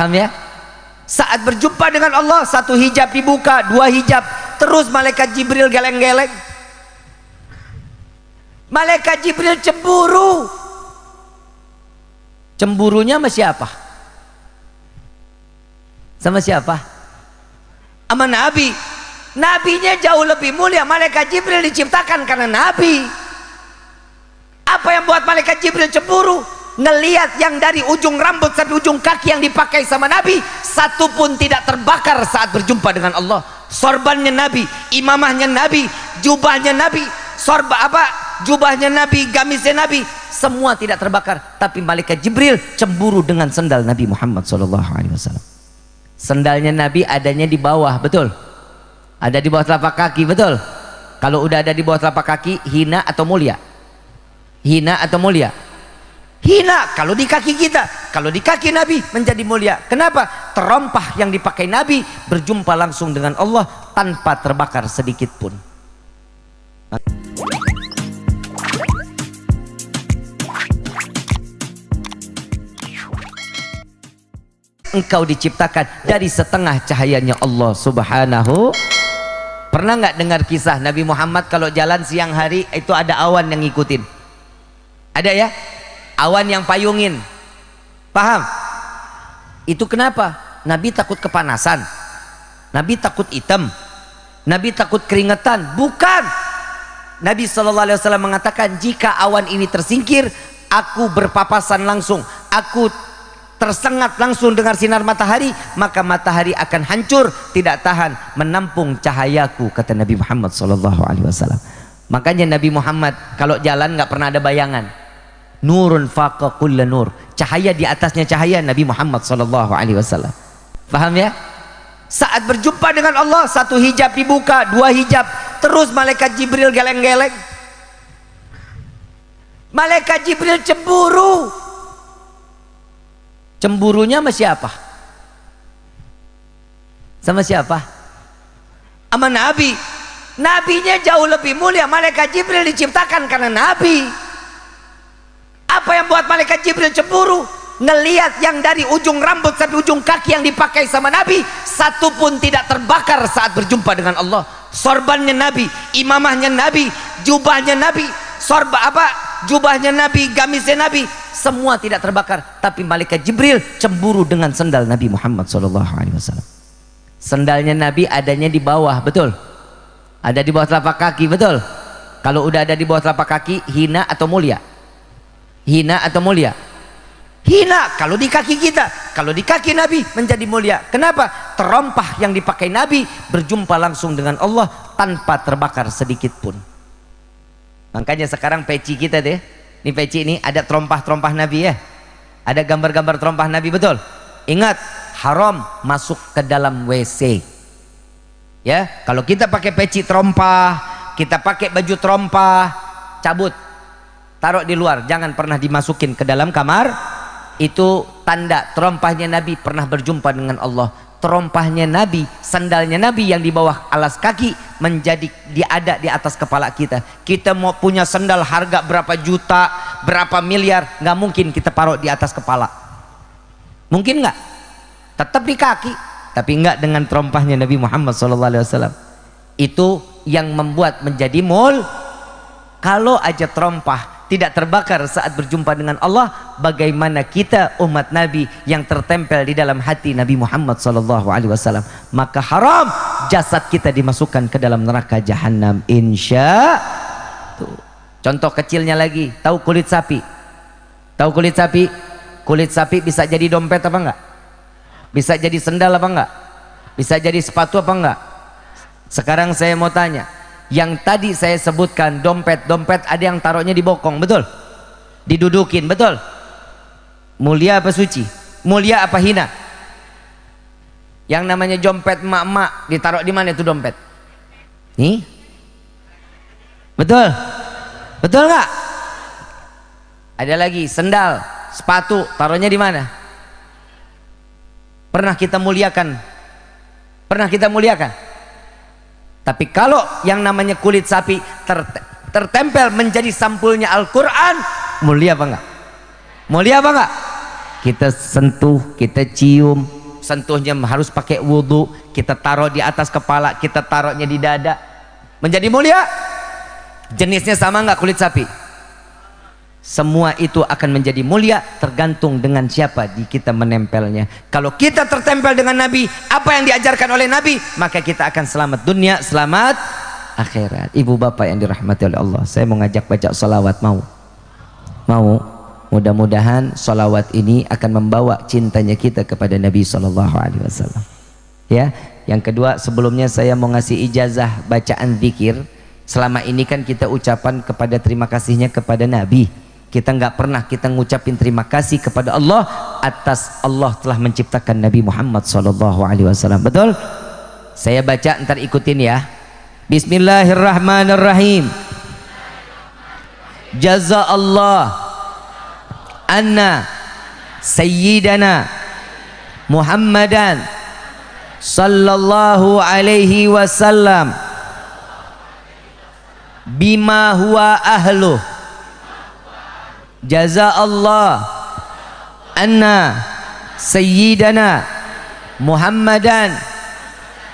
Paham ya? Saat berjumpa dengan Allah, satu hijab dibuka, dua hijab, terus malaikat Jibril geleng-geleng. Malaikat Jibril cemburu. Cemburunya sama siapa? Sama siapa? Sama Nabi. Nabinya jauh lebih mulia. Malaikat Jibril diciptakan karena Nabi. Apa yang buat malaikat Jibril cemburu? Ngelihat yang dari ujung rambut sampai ujung kaki yang dipakai sama Nabi, satu pun tidak terbakar saat berjumpa dengan Allah. Sorbannya Nabi, imamahnya Nabi, jubahnya Nabi, jubahnya Nabi, gamisnya Nabi, semua tidak terbakar. Tapi malaikat Jibril cemburu dengan sendal Nabi Muhammad SAW. Sendalnya Nabi adanya di bawah, betul? Ada di bawah telapak kaki, betul? Kalau udah ada di bawah telapak kaki, hina atau mulia? Hina atau mulia? Hina kalau di kaki kita. Kalau di kaki Nabi menjadi mulia. Kenapa? Terompah yang dipakai Nabi berjumpa langsung dengan Allah tanpa terbakar sedikit pun. Engkau diciptakan dari setengah cahayanya Allah Subhanahu. Pernah nggak dengar kisah Nabi Muhammad kalau jalan siang hari itu ada awan yang ngikutin? Ada ya? Awan yang payungin. Paham? Itu kenapa? Nabi takut kepanasan, Nabi takut hitam, Nabi takut keringetan? Bukan. Nabi SAW mengatakan, jika awan ini tersingkir, aku berpapasan langsung, aku tersengat langsung dengan sinar matahari, maka matahari akan hancur, tidak tahan menampung cahayaku, kata Nabi Muhammad SAW. Makanya Nabi Muhammad kalau jalan nggak pernah ada bayangan. Nurun faqa kulla nur, cahaya di atasnya cahaya Nabi Muhammad SAW. Paham ya? Saat berjumpa dengan Allah, satu hijab dibuka, dua hijab, terus malaikat Jibril geleng-geleng. Malaikat Jibril cemburu. Cemburunya sama siapa? Sama siapa? Sama Nabi. Nabinya jauh lebih mulia. Malaikat Jibril diciptakan karena Nabi. Apa yang buat malaikat Jibril cemburu? Ngelihat yang dari ujung rambut sampai ujung kaki yang dipakai sama Nabi, satu pun tidak terbakar saat berjumpa dengan Allah. Sorbannya Nabi, imamahnya Nabi, jubahnya Nabi, jubahnya Nabi, gamisnya Nabi, semua tidak terbakar. Tapi malaikat Jibril cemburu dengan sendal Nabi Muhammad SAW. Sendalnya Nabi adanya di bawah, betul? Ada di bawah telapak kaki, betul? Kalau udah ada di bawah telapak kaki, hina atau mulia? Hina atau mulia? Hina kalau di kaki kita. Kalau di kaki Nabi menjadi mulia. Kenapa? Terompah yang dipakai Nabi berjumpa langsung dengan Allah tanpa terbakar sedikit pun. Makanya sekarang peci kita deh, ini peci ini ada terompah-terompah Nabi ya, ada gambar-gambar terompah Nabi, betul? Ingat, haram masuk ke dalam WC ya. Kalau kita pakai peci terompah, kita pakai baju terompah, cabut, taruh di luar, jangan pernah dimasukin ke dalam kamar. Itu tanda terompahnya Nabi pernah berjumpa dengan Allah. Terompahnya Nabi, sandalnya Nabi yang di bawah alas kaki menjadi ada di atas kepala kita. Kita mau punya sandal harga berapa juta, berapa miliar, nggak mungkin kita taruh di atas kepala. Mungkin nggak? Tetap di kaki, tapi nggak dengan terompahnya Nabi Muhammad SAW. Itu yang membuat menjadi mul. Kalau aja terompah tidak terbakar saat berjumpa dengan Allah, bagaimana kita umat Nabi yang tertempel di dalam hati Nabi Muhammad SAW? Maka haram jasad kita dimasukkan ke dalam neraka jahanam, insya. Tuh. Contoh kecilnya lagi, tahu kulit sapi? Tahu kulit sapi? Kulit sapi bisa jadi dompet apa enggak? Bisa jadi sendal apa enggak? Bisa jadi sepatu apa enggak? Sekarang saya mau tanya, yang tadi saya sebutkan dompet ada yang taruhnya di bokong, betul? Didudukin, betul? Mulia apa suci? Mulia apa hina? Yang namanya dompet emak-emak ditaruh di mana itu dompet? Nih, betul? Betul nggak? Ada lagi sendal, sepatu, taruhnya di mana? Pernah kita muliakan? Pernah kita muliakan? Tapi kalau yang namanya kulit sapi tertempel menjadi sampulnya Al-Quran, mulia apa enggak? Mulia apa enggak? kita sentuh, kita cium, sentuhnya harus pakai wudhu, kita taruh di atas kepala, kita taruhnya di dada, menjadi mulia. Jenisnya sama nggak kulit sapi? Semua itu akan menjadi mulia tergantung dengan siapa di kita menempelnya. Kalau kita tertempel dengan Nabi, apa yang diajarkan oleh Nabi, maka kita akan selamat dunia, selamat akhirat. Ibu bapak yang dirahmati oleh Allah, saya mau ngajak baca salawat, mau? Mudah-mudahan salawat ini akan membawa cintanya kita kepada Nabi SAW. Ya, yang kedua, sebelumnya saya mau ngasih ijazah bacaan zikir. Selama ini kan kita ucapan kepada terima kasihnya kepada Nabi. Kita nggak pernah kita ngucapin terima kasih kepada Allah atas Allah telah menciptakan Nabi Muhammad SAW. Betul? Saya baca, ntar ikutin ya. Bismillahirrahmanirrahim. Jazaallah anna sayyidana Muhammadan sallallahu alaihi wasallam bima huwa ahluh. Jazaallah anna sayyidana Muhammadan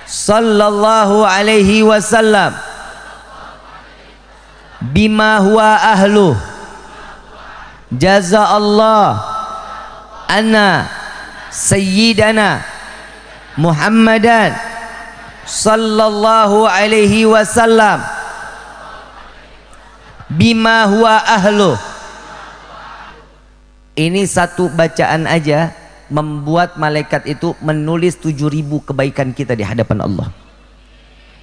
sallallahu alaihi wasallam bima huwa ahluh. Jazaallah anna sayyidana Muhammadan sallallahu alaihi wasallam bima huwa ahluh. Ini satu bacaan aja membuat malaikat itu menulis 7.000 kebaikan kita di hadapan Allah.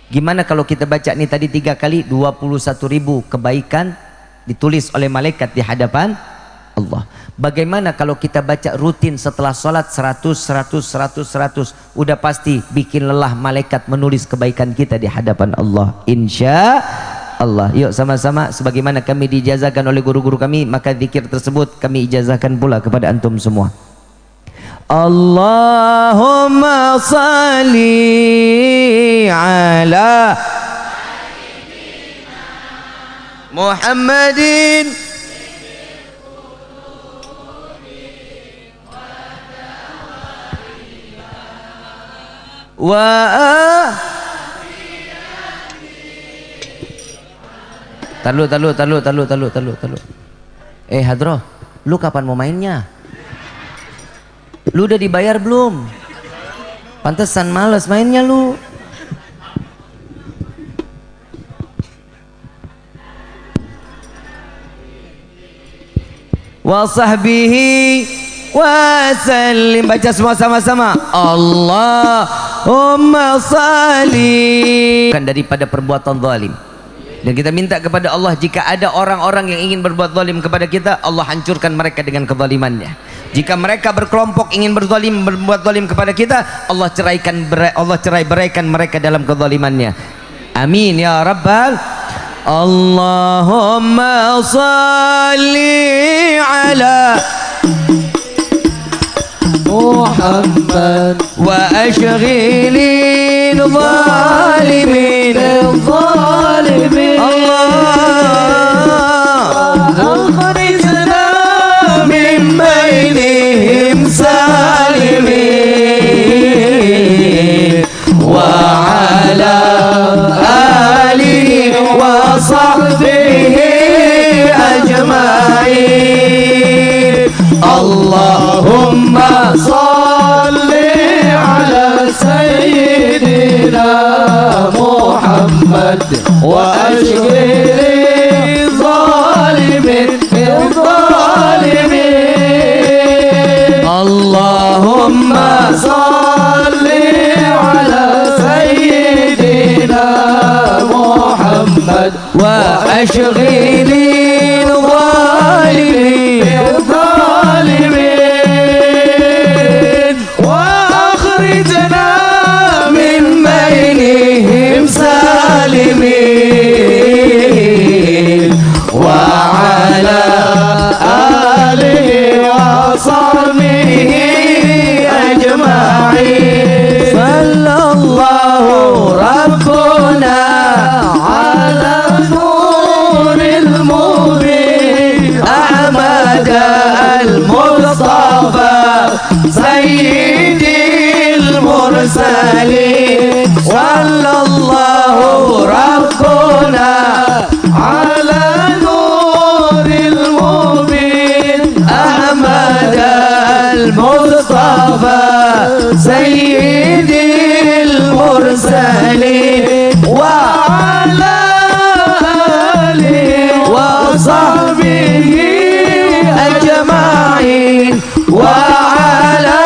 Gimana kalau kita baca ini tadi 3 kali, 21.000 kebaikan ditulis oleh malaikat di hadapan Allah. Bagaimana kalau kita baca rutin setelah sholat 100 udah pasti bikin lelah malaikat menulis kebaikan kita di hadapan Allah, insya Allah. Yuk sama-sama, sebagaimana kami diijazahkan oleh guru-guru kami, maka zikir tersebut kami ijazahkan pula kepada antum semua. Allahumma salli ala Muhammadin wa Talu. Hadroh, lu kapan mau mainnya? Lu udah dibayar belum? Pantesan males mainnya lu. Wa sahbihi wa sallim. Baca semua sama-sama. Allahumma salli. Bukan daripada perbuatan zalim. Dan kita minta kepada Allah, jika ada orang-orang yang ingin berbuat zalim kepada kita, Allah hancurkan mereka dengan kezalimannya. Jika mereka berkelompok ingin berbuat zalim kepada kita, Allah cerai beraikan mereka dalam kezalimannya. Amin ya rabbal. Allahumma salli ala Muhammad wa ashghilil zalimin Allah akhrijna min bainihim salimin wa ala alihi wa sahbihi ajma'in. Allahumma salli ala sayyidina Muhammad wa ashghil zalimin zalimin. Allahumma salli ala sayyidina Muhammad wa ashghil zalimin wa akhrijna min bainihim salimin wa ala alihi wa sahbihi ajma'in. Sallallahu rabbuna ala nuril وسلم صلى الله ربنا على نور المبين أحمد المصطفى سيد المرسلين وعلى آله وصحبه أجمعين وعلى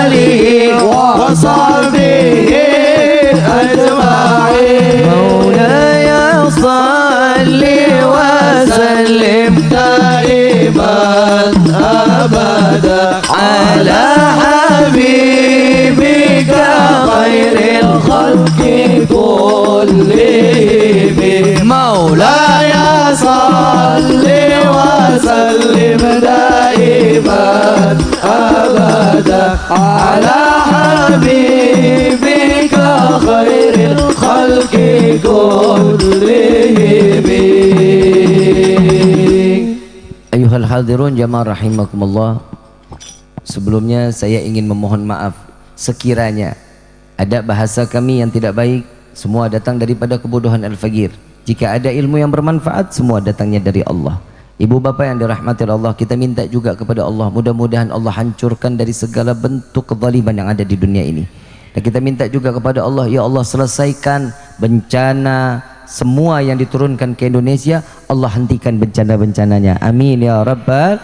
آله وصحبه أجمعين مولاي صل وسلم دائما أبدا على حبيبك خير الخلق كلهم مولاي صل وسلم دائما أبدا على حبيبك خير الخلق كلهم. Ayuhal hadirun jamaah rahimakumullah. Sebelumnya saya ingin memohon maaf sekiranya ada bahasa kami yang tidak baik, semua datang daripada kebodohan Al-Fagir. Jika ada ilmu yang bermanfaat, semua datangnya dari Allah. Ibu bapa yang dirahmati Allah, kita minta juga kepada Allah, mudah-mudahan Allah hancurkan dari segala bentuk kezaliman yang ada di dunia ini. Dan kita minta juga kepada Allah, ya Allah selesaikan bencana semua yang diturunkan ke Indonesia, Allah hentikan bencana-bencananya. Amin ya rabbal